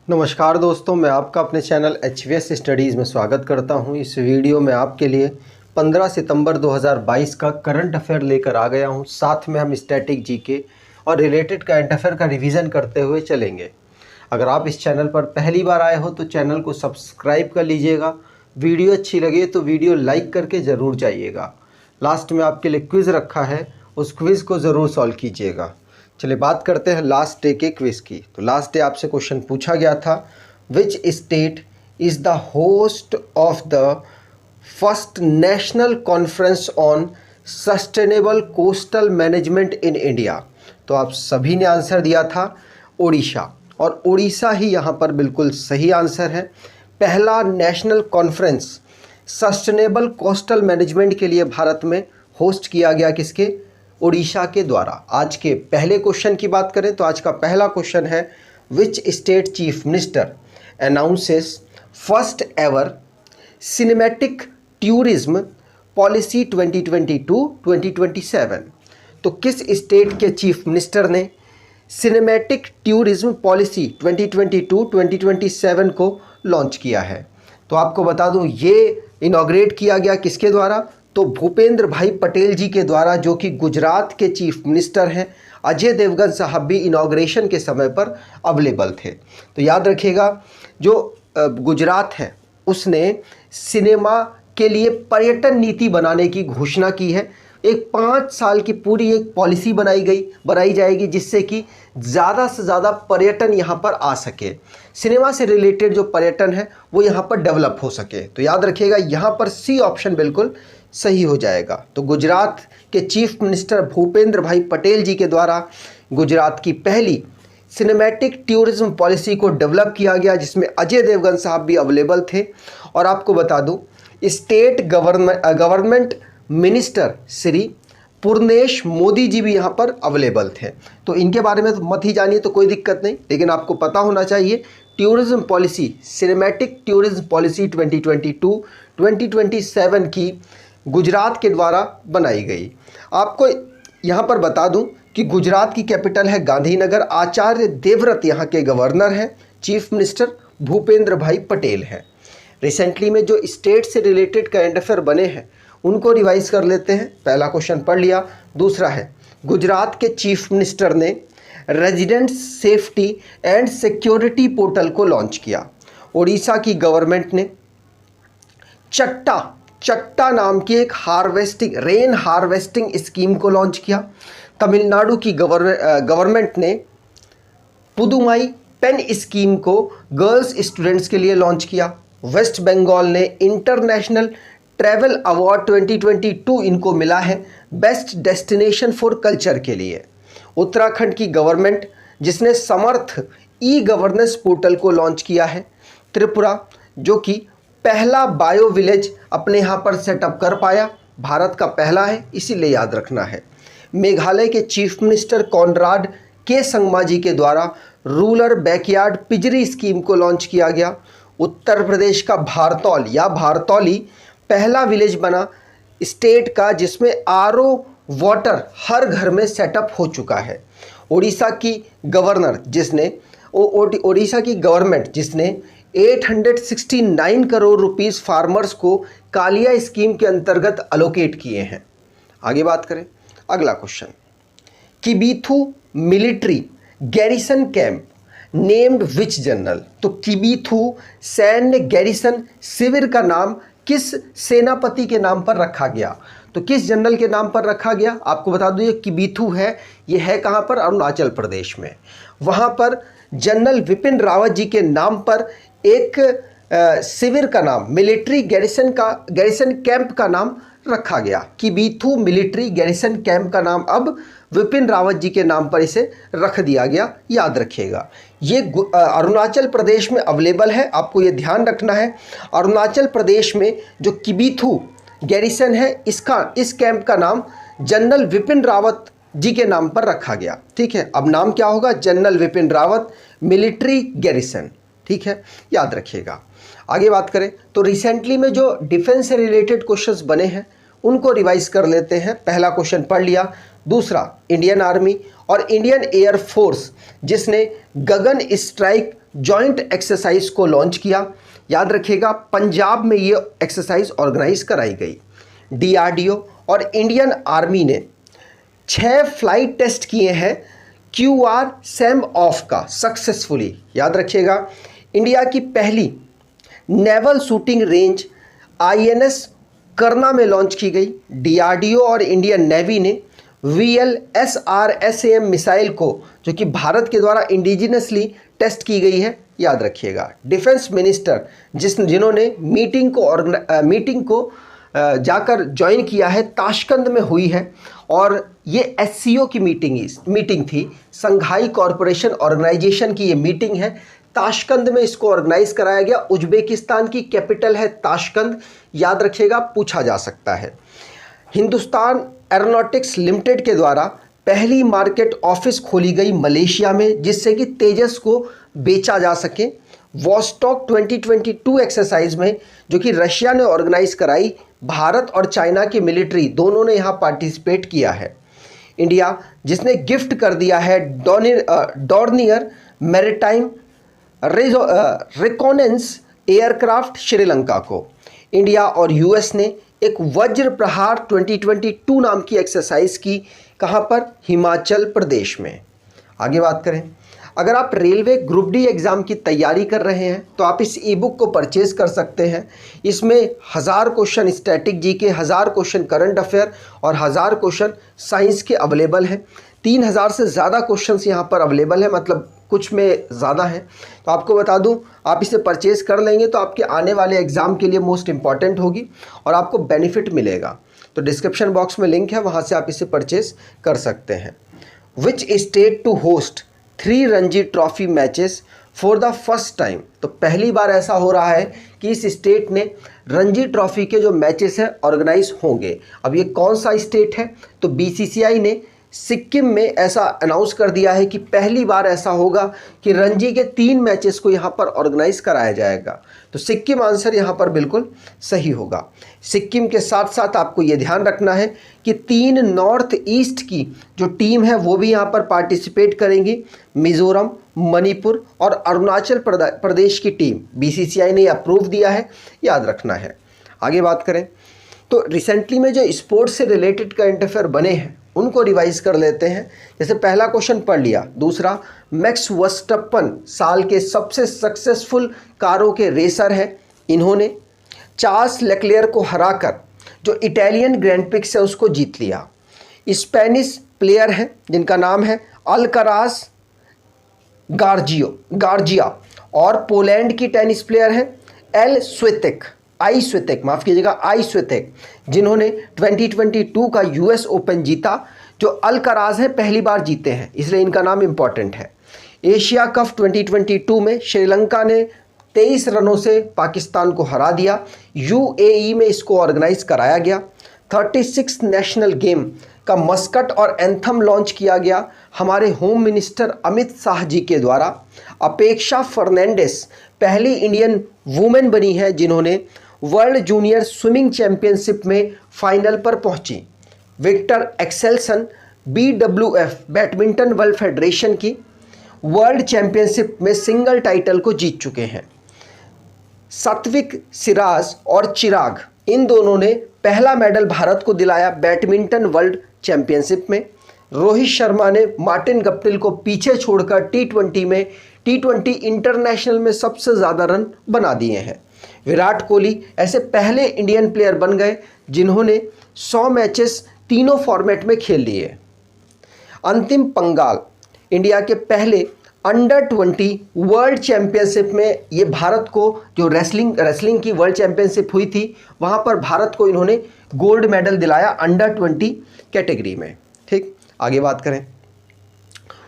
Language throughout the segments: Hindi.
नमस्कार दोस्तों, मैं आपका अपने चैनल HVS स्टडीज़ में स्वागत करता हूं। इस वीडियो में आपके लिए 15 सितंबर 2022 का करंट अफेयर लेकर आ गया हूं। साथ में हम स्टैटिक जीके और रिलेटेड करंट अफेयर का रिवीजन करते हुए चलेंगे। अगर आप इस चैनल पर पहली बार आए हो तो चैनल को सब्सक्राइब कर लीजिएगा। वीडियो अच्छी लगे तो वीडियो लाइक करके ज़रूर जाइएगा। लास्ट में आपके लिए क्विज़ रखा है, उस क्विज़ को ज़रूर सॉल्व कीजिएगा। चलिए बात करते हैं लास्ट डे के क्विज़ की। तो लास्ट डे आपसे क्वेश्चन पूछा गया था, which state is the host of the first national conference on sustainable coastal management in India. तो आप सभी ने आंसर दिया था उड़ीसा, और उड़ीसा ही यहाँ पर बिल्कुल सही आंसर है। पहला national conference sustainable coastal management के लिए भारत में होस्ट किया गया किसके? उड़ीसा के द्वारा। आज के पहले क्वेश्चन की बात करें तो आज का पहला क्वेश्चन है, which state chief minister announces first ever cinematic tourism policy 2022-2027। तो किस स्टेट के चीफ मिनिस्टर ने सिनेमैटिक टूरिज्म पॉलिसी 2022-2027 को लॉन्च किया है? तो आपको बता दूं, ये इनॉग्रेट किया गया किसके द्वारा? तो भूपेंद्र भाई पटेल जी के द्वारा, जो कि गुजरात के चीफ मिनिस्टर हैं। अजय देवगन साहब भी इनॉग्रेशन के समय पर अवेलेबल थे। तो याद रखिएगा, जो गुजरात है उसने सिनेमा के लिए पर्यटन नीति बनाने की घोषणा की है। एक 5 साल की पूरी एक पॉलिसी बनाई जाएगी, जिससे कि ज़्यादा से ज़्यादा पर्यटन यहाँ पर आ सके, सिनेमा से रिलेटेड जो पर्यटन है वो यहाँ पर डेवलप हो सके। तो याद रखिएगा, यहाँ पर सी ऑप्शन बिल्कुल सही हो जाएगा। तो गुजरात के चीफ मिनिस्टर भूपेंद्र भाई पटेल जी के द्वारा गुजरात की पहली सिनेमैटिक टूरिज्म पॉलिसी को डेवलप किया गया, जिसमें अजय देवगन साहब भी अवेलेबल थे। और आपको बता दूं, state government minister Shri Purnesh Modi ji भी यहाँ पर अवेलेबल थे। तो इनके बारे में तो मत ही जानिए तो कोई दिक्कत नहीं, लेकिन आपको पता होना चाहिए tourism policy, cinematic tourism policy 2022-2027 की गुजरात के द्वारा बनाई गई। आपको यहाँ पर बता दूं कि गुजरात की कैपिटल है गांधीनगर। आचार्य देवव्रत यहाँ के गवर्नर हैं। चीफ मिनिस्टर भूपेंद्र भाई पटेल हैं। रिसेंटली में जो स्टेट से रिलेटेड करंट अफेयर बने हैं उनको रिवाइज कर लेते हैं। पहला क्वेश्चन पढ़ लिया। दूसरा है, गुजरात के चीफ मिनिस्टर ने resident safety and security portal को लॉन्च किया। उड़ीसा की गवर्नमेंट ने चट्टा नाम की एक रेन हार्वेस्टिंग स्कीम को लॉन्च किया। तमिलनाडु की गवर्नमेंट ने पुदुमाई पेन स्कीम को गर्ल्स स्टूडेंट्स के लिए लॉन्च किया। वेस्ट बंगाल ने इंटरनेशनल ट्रैवल अवार्ड 2022 इनको मिला है बेस्ट डेस्टिनेशन फॉर कल्चर के लिए। उत्तराखंड की गवर्नमेंट, जिसने समर्थ ई गवर्नेंस पोर्टल को लॉन्च किया है। त्रिपुरा, जो कि पहला बायो विलेज अपने यहाँ पर सेटअप कर पाया, भारत का पहला है, इसीलिए याद रखना है। मेघालय के चीफ मिनिस्टर कॉनराड के संगमा जी के द्वारा रूरल बैकयार्ड पिजरी स्कीम को लॉन्च किया गया। उत्तर प्रदेश का भारतौली पहला विलेज बना स्टेट का, जिसमें RO वाटर हर घर में सेटअप हो चुका है। उड़ीसा की गवर्नमेंट जिसने 869 करोड़ रुपीस फार्मर्स को कालिया स्कीम के अंतर्गत अलोकेट किए हैं। आगे बात करें, अगला question, Kibithu military garrison camp named which general. तो किबीथू सैन्य गैरिसन शिविर का नाम किस सेनापति के नाम पर रखा गया? तो किस जनरल के नाम पर रखा गया? आपको बता दूं, ये किबीथू है, ये है कहाँ पर? अरुणाचल प्रदेश में। वहाँ पर जनरल विपिन रावत जी के नाम पर एक शिविर का नाम, मिलिट्री गैरिसन कैंप का नाम रखा गया। किबीथू मिलिट्री गैरिसन कैंप का नाम अब विपिन रावत जी के नाम पर इसे रख दिया गया। याद रखिएगा, ये अरुणाचल प्रदेश में अवेलेबल है। आपको ये ध्यान रखना है, अरुणाचल प्रदेश में जो किबीथू गैरिसन है, इस कैंप का नाम जनरल विपिन रावत जी के नाम पर रखा गया। ठीक है, अब नाम क्या होगा? General Vipin Rawat military garrison. ठीक है, याद रखिएगा। आगे बात करें तो रिसेंटली में जो डिफेंस से रिलेटेड क्वेश्चंस बने हैं उनको रिवाइज कर लेते हैं। पहला क्वेश्चन पढ़ लिया। दूसरा, इंडियन आर्मी और इंडियन एयर फोर्स जिसने गगन स्ट्राइक जॉइंट एक्सरसाइज को लॉन्च किया। याद रखिएगा, पंजाब में ये एक्सरसाइज ऑर्गेनाइज कराई गई। डीआरडीओ और इंडियन आर्मी ने 6 फ्लाइट टेस्ट किए हैं QR सैम ऑफ का सक्सेसफुली। याद रखिएगा, इंडिया की पहली नेवल शूटिंग रेंज INS करना में लॉन्च की गई। डीआरडीओ और इंडियन नेवी ने VLSRSAM मिसाइल को, जो कि भारत के द्वारा इंडिजिनसली टेस्ट की गई है, याद रखिएगा। डिफेंस मिनिस्टर जिन्होंने मीटिंग को जाकर ज्वाइन किया है, ताशकंद में हुई है और ये SCO की मीटिंग थी। संघाई कॉरपोरेशन ऑर्गेनाइजेशन की ये मीटिंग है। ताशकंद में इसको ऑर्गेनाइज कराया गया। उज्बेकिस्तान की कैपिटल है ताशकंद, याद रखिएगा, पूछा जा सकता है। हिंदुस्तान एरोनॉटिक्स लिमिटेड के द्वारा पहली मार्केट ऑफिस खोली गई मलेशिया में, जिससे कि तेजस को बेचा जा सके। वॉस्टॉक 2022 एक्सरसाइज में, जो कि रशिया ने ऑर्गेनाइज कराई, भारत और चाइना की मिलिट्री दोनों ने यहाँ पार्टिसिपेट किया है। इंडिया जिसने गिफ्ट कर दिया है डॉर्नियर मैरिटाइम रिकॉनेंस एयरक्राफ्ट श्रीलंका को। इंडिया और US ने एक वज्र प्रहार 2022 नाम की एक्सरसाइज की। कहाँ पर? हिमाचल प्रदेश में। आगे बात करें, अगर आप रेलवे ग्रुप डी एग्ज़ाम की तैयारी कर रहे हैं तो आप इस ई-बुक को परचेज़ कर सकते हैं। इसमें 1000 question static GK, 1000 question current affair और 1000 क्वेश्चन साइंस के अवेलेबल हैं। 3000 से ज़्यादा क्वेश्चंस यहाँ पर अवेलेबल है, मतलब कुछ में ज़्यादा है। तो आपको बता दूं, आप इसे परचेज़ कर लेंगे तो आपके आने वाले एग्ज़ाम के लिए मोस्ट इम्पॉर्टेंट होगी और आपको बेनिफिट मिलेगा। तो डिस्क्रिप्शन बॉक्स में लिंक है, वहाँ से आप इसे परचेज़ कर सकते हैं। Which state to host 3 Ranji trophy matches for the first time? तो पहली बार ऐसा हो रहा है कि इस स्टेट ने रणजी ट्रॉफी के जो मैचेस हैं ऑर्गेनाइज होंगे। अब ये कौन सा स्टेट है? तो BCCI ने सिक्किम में ऐसा अनाउंस कर दिया है कि पहली बार ऐसा होगा कि रणजी के 3 मैचेस को यहाँ पर ऑर्गेनाइज कराया जाएगा। तो सिक्किम आंसर यहाँ पर बिल्कुल सही होगा। सिक्किम के साथ साथ आपको ये ध्यान रखना है कि 3 नॉर्थ ईस्ट की जो टीम है वो भी यहाँ पर पार्टिसिपेट करेंगी। मिज़ोरम, मणिपुर और अरुणाचल प्रदेश की टीम BCCI ने अप्रूव दिया है, याद रखना है। आगे बात करें तो रिसेंटली में जो स्पोर्ट्स से रिलेटेड करंट अफेयर बने हैं उनको रिवाइज कर लेते हैं। जैसे पहला क्वेश्चन पढ़ लिया। दूसरा, मैक्स वर्स्टप्पन साल के सबसे सक्सेसफुल कारों के रेसर हैं। इन्होंने चार्ल्स लेक्लेयर को हराकर जो इटालियन ग्रैंड प्रिक्स है उसको जीत लिया। स्पेनिश प्लेयर हैं जिनका नाम है अल्काराज गार्जिया और पोलैंड की टेनिस प्लेयर हैं आई स्वितेक, जिन्होंने 2022 का US ओपन जीता। जो अल्काराज है पहली बार जीते हैं, इसलिए इनका नाम इंपॉर्टेंट है। एशिया कप 2022 में श्रीलंका ने 23 रनों से पाकिस्तान को हरा दिया। UAE में इसको ऑर्गेनाइज कराया गया। 36 नेशनल गेम का मस्कट और एंथम लॉन्च किया गया हमारे होम मिनिस्टर अमित शाह जी के द्वारा। अपेक्षा फर्नांडिस पहली इंडियन वुमेन बनी है जिन्होंने वर्ल्ड जूनियर स्विमिंग चैंपियनशिप में फाइनल पर पहुंची। Victor Axelsen BWF Badminton World Federation की वर्ल्ड चैंपियनशिप में सिंगल टाइटल को जीत चुके हैं। सात्विक सिराज और चिराग, इन दोनों ने पहला मेडल भारत को दिलाया बैडमिंटन वर्ल्ड चैंपियनशिप में। रोहित शर्मा ने मार्टिन गप्टिल को पीछे छोड़कर T20 इंटरनेशनल में सबसे ज़्यादा रन बना दिए हैं। विराट कोहली ऐसे पहले इंडियन प्लेयर बन गए जिन्होंने 100 मैचेस तीनों फॉर्मेट में खेल लिए। अंतिम पंगाल इंडिया के पहले अंडर 20 वर्ल्ड चैंपियनशिप में, ये भारत को जो रेसलिंग की वर्ल्ड चैंपियनशिप हुई थी वहाँ पर भारत को इन्होंने गोल्ड मेडल दिलाया अंडर 20 कैटेगरी में। ठीक, आगे बात करें।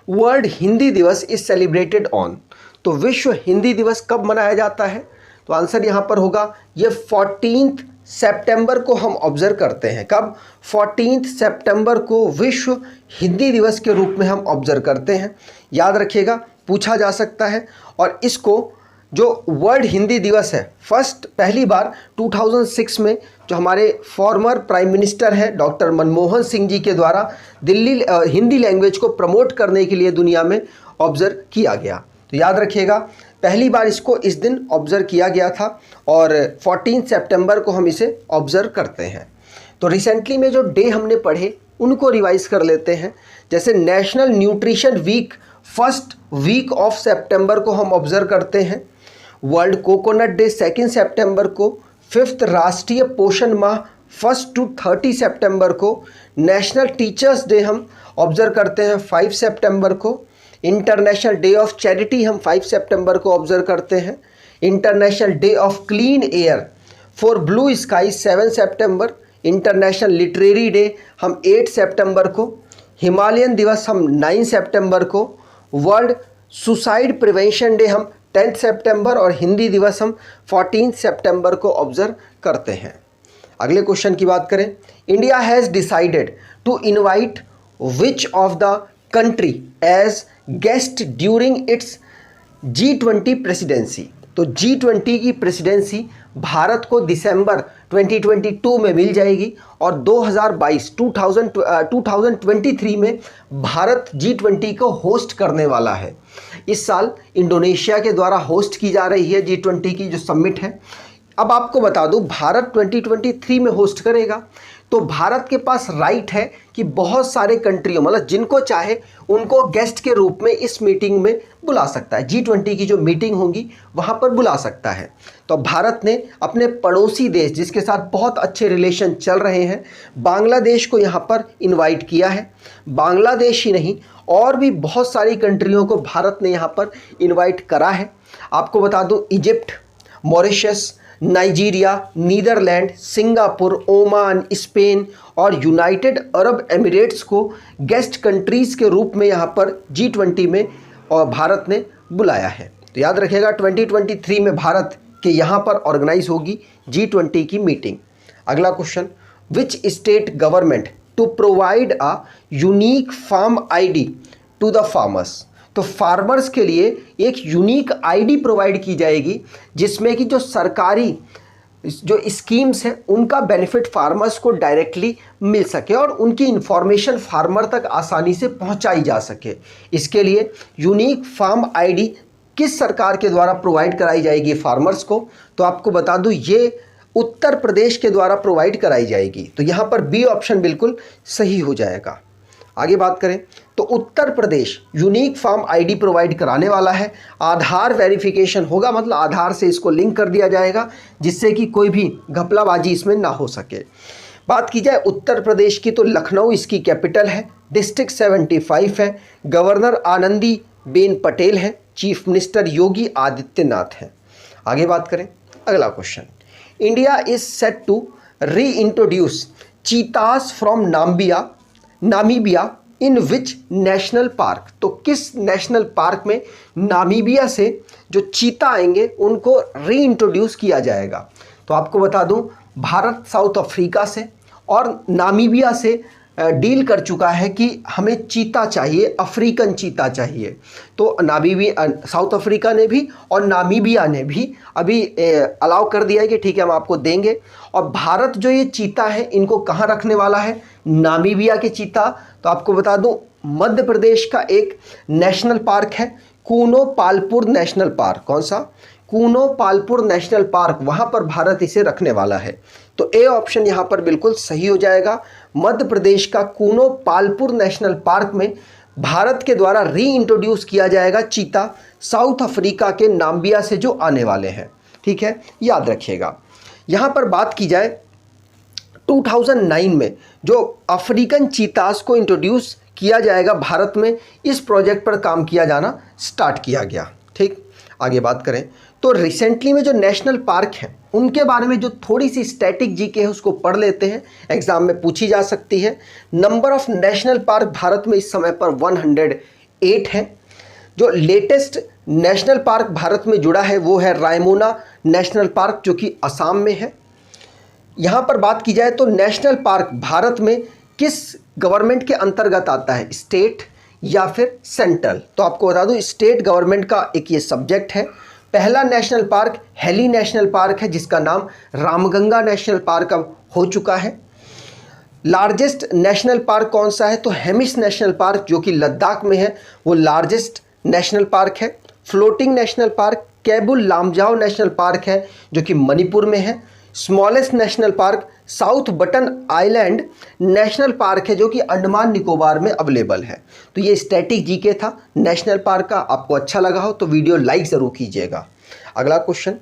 वर्ल्ड हिंदी दिवस इज सेलिब्रेटेड ऑन, तो विश्व हिंदी दिवस कब मनाया जाता है? तो आंसर यहाँ पर होगा ये 14 सितंबर को हम ऑब्जर्व करते हैं। कब? 14 सितंबर को विश्व हिंदी दिवस के रूप में हम ऑब्जर्व करते हैं, याद रखिएगा, पूछा जा सकता है। और इसको जो वर्ल्ड हिंदी दिवस है पहली बार 2006 में जो हमारे फॉर्मर प्राइम मिनिस्टर हैं डॉक्टर मनमोहन सिंह जी के द्वारा हिंदी लैंग्वेज को प्रमोट करने के लिए दुनिया में ऑब्जर्व किया गया। तो याद रखिएगा पहली बार इसको इस दिन ऑब्ज़र्व किया गया था और 14 सितंबर को हम इसे ऑब्ज़र्व करते हैं। तो रिसेंटली में जो डे हमने पढ़े उनको रिवाइज कर लेते हैं। जैसे national nutrition week first week of सितंबर को हम ऑब्ज़र्व करते हैं, वर्ल्ड कोकोनट डे 2 सितंबर को, 5th राष्ट्रीय पोषण माह 1 to 30 सितंबर को, नेशनल टीचर्स डे हम ऑब्ज़र्व करते हैं 5 सितंबर को, इंटरनेशनल डे ऑफ चैरिटी हम 5 सितंबर को ऑब्ज़र्व करते हैं, international day of clean air for blue sky 7 September, international literary day हम 8 सितंबर को, हिमालयन दिवस हम 9 सितंबर को, वर्ल्ड सुसाइड प्रिवेंशन डे हम 10 सितंबर और हिंदी दिवस हम 14 सितंबर को ऑब्ज़र्व करते हैं। अगले क्वेश्चन की बात करें, India has decided to invite which of the country as guest during its G20 presidency. तो G20 की प्रेसिडेंसी भारत को दिसंबर 2022 में मिल जाएगी और 2023 में भारत G20 को होस्ट करने वाला है। इस साल इंडोनेशिया के द्वारा होस्ट की जा रही है G20 की जो समिट है। अब आपको बता दूं, भारत 2023 में होस्ट करेगा तो भारत के पास राइट है कि बहुत सारे कंट्रियों, मतलब जिनको चाहे उनको गेस्ट के रूप में इस मीटिंग में बुला सकता है। G20 की जो मीटिंग होगी वहाँ पर बुला सकता है। तो भारत ने अपने पड़ोसी देश जिसके साथ बहुत अच्छे रिलेशन चल रहे हैं, बांग्लादेश को यहाँ पर इनवाइट किया है। बांग्लादेश ही नहीं, और भी बहुत सारी कंट्रियों को भारत ने यहाँ पर इन्वाइट करा है। आपको बता दूँ, Egypt, Mauritius, Nigeria, Netherland, Singapore, Oman, Spain और यूनाइटेड अरब एमिरेट्स को गेस्ट कंट्रीज़ के रूप में यहाँ पर G20 में और भारत ने बुलाया है। तो याद रखिएगा 2023 में भारत के यहाँ पर ऑर्गेनाइज होगी G20 की मीटिंग। अगला question, which state government to provide a unique farm ID to the farmers. तो फार्मर्स के लिए एक यूनिक ID प्रोवाइड की जाएगी जिसमें कि जो सरकारी जो स्कीम्स हैं उनका बेनिफिट फार्मर्स को डायरेक्टली मिल सके और उनकी इंफॉर्मेशन फार्मर तक आसानी से पहुंचाई जा सके। इसके लिए यूनिक फार्म ID किस सरकार के द्वारा प्रोवाइड कराई जाएगी फार्मर्स को, तो आपको बता दूं ये उत्तर प्रदेश के द्वारा प्रोवाइड कराई जाएगी। तो यहाँ पर बी ऑप्शन बिल्कुल सही हो जाएगा। आगे बात करें तो Uttar Pradesh unique farm ID provide कराने वाला है। आधार वेरिफिकेशन होगा, मतलब आधार से इसको लिंक कर दिया जाएगा जिससे कि कोई भी घपलाबाजी इसमें ना हो सके। बात की जाए उत्तर प्रदेश की तो लखनऊ इसकी कैपिटल है, डिस्ट्रिक्ट 75 है, गवर्नर आनंदी बेन पटेल है, चीफ मिनिस्टर योगी आदित्यनाथ हैं। आगे बात करें अगला question, India is set to reintroduce cheetahs from Namibia in which national park. तो किस नेशनल पार्क में नामीबिया से जो चीता आएंगे उनको री इंट्रोड्यूस किया जाएगा। तो आपको बता दूं, भारत साउथ अफ्रीका से और नामीबिया से डील कर चुका है कि हमें चीता चाहिए, अफ्रीकन चीता चाहिए। तो साउथ अफ्रीका ने भी और नामीबिया ने भी अभी अलाउ कर दिया है कि ठीक है हम आपको देंगे। और भारत जो ये चीता है इनको कहाँ रखने वाला है, नामीबिया के चीता। तो आपको बता दूं, मध्य प्रदेश का एक नेशनल पार्क है कूनो पालपुर नेशनल पार्क। कौन सा? कूनो पालपुर नेशनल पार्क, वहाँ पर भारत इसे रखने वाला है। तो ए ऑप्शन यहाँ पर बिल्कुल सही हो जाएगा। मध्य प्रदेश का कूनो पालपुर नेशनल पार्क में भारत के द्वारा री इंट्रोड्यूस किया जाएगा चीता, साउथ अफ्रीका के नामीबिया से जो आने वाले हैं। ठीक है, याद रखिएगा। यहाँ पर बात की जाए 2009 में जो अफ्रीकन चीतास को इंट्रोड्यूस किया जाएगा भारत में, इस प्रोजेक्ट पर काम किया जाना स्टार्ट किया गया। ठीक, आगे बात करें तो रिसेंटली में जो नेशनल पार्क हैं उनके बारे में जो थोड़ी सी स्टैटिक जीके है उसको पढ़ लेते हैं, एग्जाम में पूछी जा सकती है। Number of national park Bharat में इस समय पर 108 है। जो लेटेस्ट नेशनल पार्क भारत में जुड़ा है वो है रायमोना नेशनल पार्क जो कि असम में है। यहाँ पर बात की जाए तो नेशनल पार्क भारत में किस गवर्नमेंट के अंतर्गत आता है, स्टेट या फिर सेंट्रल। तो आपको बता दूं स्टेट गवर्नमेंट का एक ये सब्जेक्ट है। पहला national park heli national park है जिसका नाम रामगंगा नेशनल पार्क अब हो चुका है। लार्जेस्ट नेशनल पार्क कौन सा है, तो हेमिस नेशनल पार्क जो कि लद्दाख में है वो लार्जेस्ट नेशनल पार्क है। Floating national park Keibul Lamjao national park है जो कि मणिपुर में है। Smallest national park South Button Island national park है जो कि अंडमान निकोबार में अवेलेबल है। तो ये स्टैटिक जीके था नेशनल पार्क का। आपको अच्छा लगा हो तो वीडियो लाइक ज़रूर कीजिएगा। अगला question,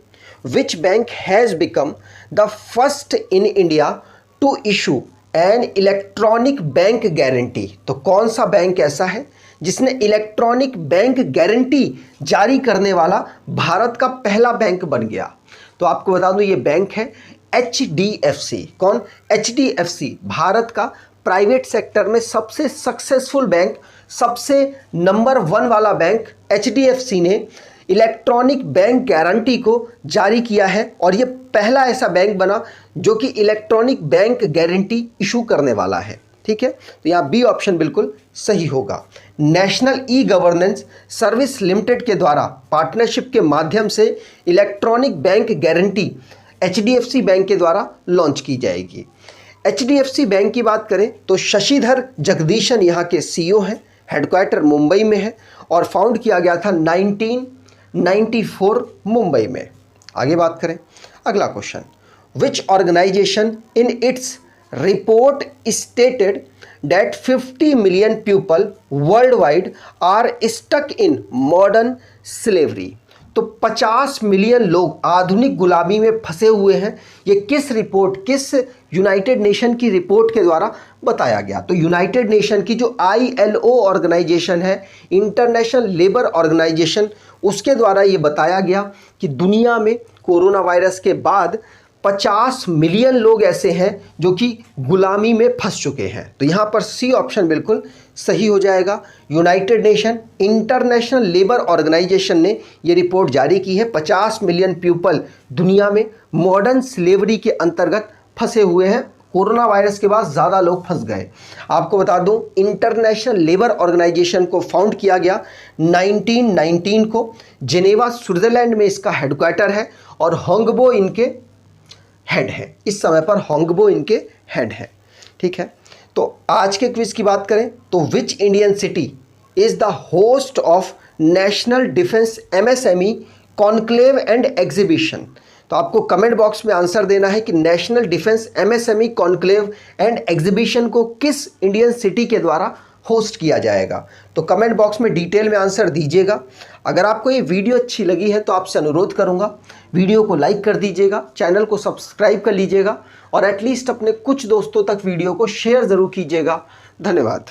which bank has become the first in India to issue an electronic bank guarantee. तो कौन सा बैंक ऐसा है जिसने इलेक्ट्रॉनिक बैंक गारंटी जारी करने वाला भारत का पहला बैंक बन गया। तो आपको बता दूं ये बैंक है HDFC। कौन? HDFC भारत का प्राइवेट सेक्टर में सबसे सक्सेसफुल बैंक, सबसे नंबर 1 वाला बैंक HDFC ने इलेक्ट्रॉनिक बैंक गारंटी को जारी किया है और ये पहला ऐसा बैंक बना जो कि इलेक्ट्रॉनिक बैंक गारंटी इशू करने वाला है। ठीक है, तो यहाँ बी ऑप्शन बिल्कुल सही होगा। National e governance service limited के द्वारा पार्टनरशिप के माध्यम से electronic bank guarantee HDFC bank के द्वारा लॉन्च की जाएगी। HDFC बैंक की बात करें तो शशिधर जगदीशन यहाँ के CEO हैं। हेडक्वार्टर मुंबई में है और फाउंड किया गया था 1994 मुंबई में। आगे बात करें, अगला question, which organisation in its report stated that 50 million people worldwide are stuck in modern slavery। तो 50 मिलियन लोग आधुनिक गुलामी में फंसे हुए हैं। ये किस रिपोर्ट, किस यूनाइटेड नेशन की रिपोर्ट के द्वारा बताया गया? तो यूनाइटेड नेशन की जो ILO ऑर्गेनाइजेशन है, इंटरनेशनल लेबर ऑर्गेनाइजेशन, उसके द्वारा ये बताया गया कि दुनिया में कोरोना वायरस के बाद 50 मिलियन लोग ऐसे हैं जो कि गुलामी में फंस चुके हैं। तो यहाँ पर सी ऑप्शन बिल्कुल सही हो जाएगा। United Nation International Labour Organisation ने ये रिपोर्ट जारी की है। 50 मिलियन पीपल दुनिया में मॉडर्न स्लेवरी के अंतर्गत फंसे हुए हैं। कोरोना वायरस के बाद ज़्यादा लोग फंस गए। आपको बता दूं, इंटरनेशनल लेबर ऑर्गेनाइजेशन को फाउंड किया गया 1919 को। जेनेवा स्विट्जरलैंड में इसका हेडक्वार्टर है और होंगबो इनके हेड है। इस समय पर होंगबो इनके हेड है। ठीक है, तो आज के क्विज की बात करें तो which Indian city is the host of national defence MSME conclave and exhibition. तो आपको कमेंट बॉक्स में आंसर देना है कि national defence MSME conclave and exhibition को किस इंडियन सिटी के द्वारा होस्ट किया जाएगा। तो कमेंट बॉक्स में डिटेल में आंसर दीजिएगा। अगर आपको ये वीडियो अच्छी लगी है तो आपसे अनुरोध करूंगा वीडियो को लाइक कर दीजिएगा, चैनल को सब्सक्राइब कर लीजिएगा और एटलीस्ट अपने कुछ दोस्तों तक वीडियो को शेयर ज़रूर कीजिएगा। धन्यवाद।